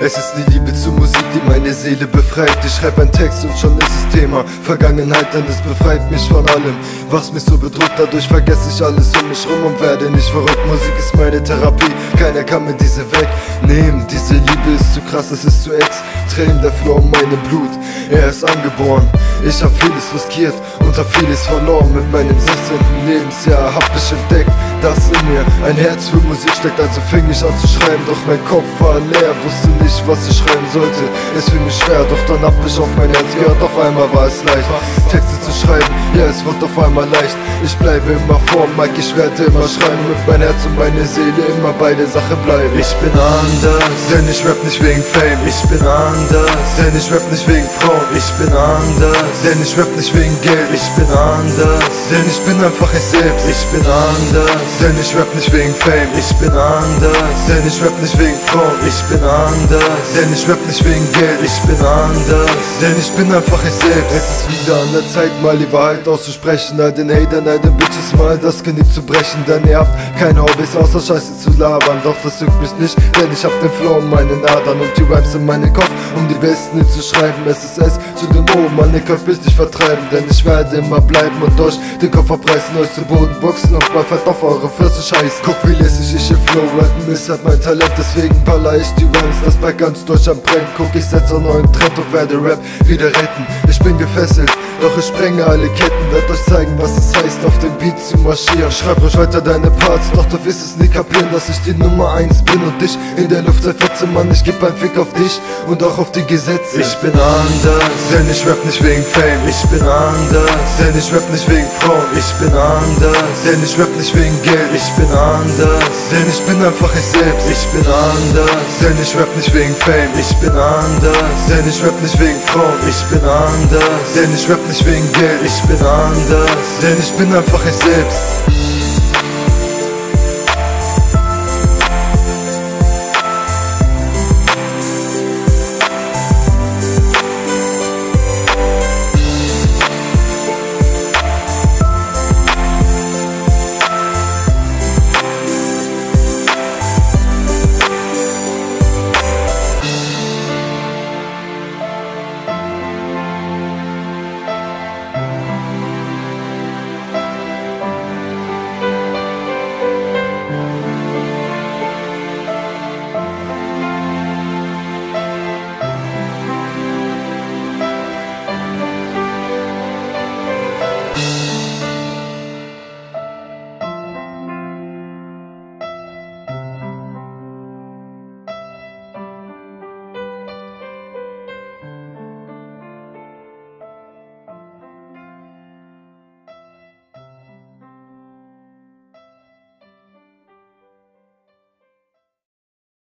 Es ist die Liebe zur Musik, die meine Seele befreit. Ich schreib einen Text und schon ist es Thema Vergangenheit, denn es befreit mich von allem, was mich so bedrückt. Dadurch vergesse ich alles um mich rum und werde nicht verrückt. Musik ist meine Therapie, keiner kann mir diese wegnehmen. Diese Liebe ist zu krass, es ist zu extrem. Der Flow in meinem Blut, er ist angeboren. Ich hab vieles riskiert und hab vieles verloren. Mit meinem 16. Lebensjahr hab ich entdeckt, dass in mir ein Herz für Musik steckt. Also fing ich an zu schreiben, doch mein Kopf war leer. Wusste nicht, was ich schreiben sollte, es fiel mir schwer. Doch dann hab ich auf mein Herz gehört, auf einmal war es leicht, Texte zu schreiben, ja, es wird auf einmal leicht. Ich bleibe immer vor Mike, ich werde immer schreiben. Mit mein Herz und meine Seele immer bei der Sache bleiben. Ich bin anders, denn ich rap nicht wegen Fame. Ich bin anders, denn ich rap nicht wegen Frauen. Ich bin anders, denn ich rap nicht wegen Geld. Ich bin anders, denn ich bin einfach ich selbst. Ich bin anders, denn ich rap nicht wegen Fame. Ich bin anders, denn ich rap nicht wegen Frauen. Ich bin anders, denn ich rap nicht wegen Geld. Ich bin anders, denn ich bin einfach ich selbst. Es ist wieder an der Zeit, mal die Wahrheit auszusprechen. All den Hatern, all den Bitches mal das Genick zu brechen. Denn ihr habt keine Hobbys außer Scheiße zu labern. Doch das juckt mich nicht, denn ich hab den Flow in meinen Adern und die Raps in meinen Kopf, um die besten zu schreiben. Es ist S zu dem O, man, ihr könnt mich nicht vertreiben, denn ich werde immer bleiben und euch den Kopf abreißen, euch zu Boden boxen und mal fett auf eure Fresse scheißen. Guck, wie lässig ich hier Flow rappen, ist halt mein Talent, deswegen baller ich die Rhymes, das bei ganz Deutschland brennt. Guck, ich setz einen neuen Trend und werde Rap wieder retten. Ich bin gefesselt, doch ich sprenge alle Ketten, werd euch zeigen, was es heißt, auf dem Beat zu marschieren. Schreib ruhig weiter deine Parts, doch du wirst es nie kapieren, dass ich die Nummer 1 bin und dich in der Luft zerfetze, Mann. Ich geb einen Fick auf dich und auch auf die Gesetze. Ich bin anders, denn ich rap nicht wegen Fame. Ich bin anders, denn ich rap nicht wegen Frauen. Ich bin anders, denn ich rap nicht wegen Geld. Ich bin anders, denn ich bin einfach ich selbst. Ich bin anders, denn ich rap nicht wegen Fame. Ich bin anders, denn ich rap nicht wegen Frauen. Ich bin anders, denn ich rap nicht wegen Geld. Ich bin anders, denn ich bin einfach ich selbst.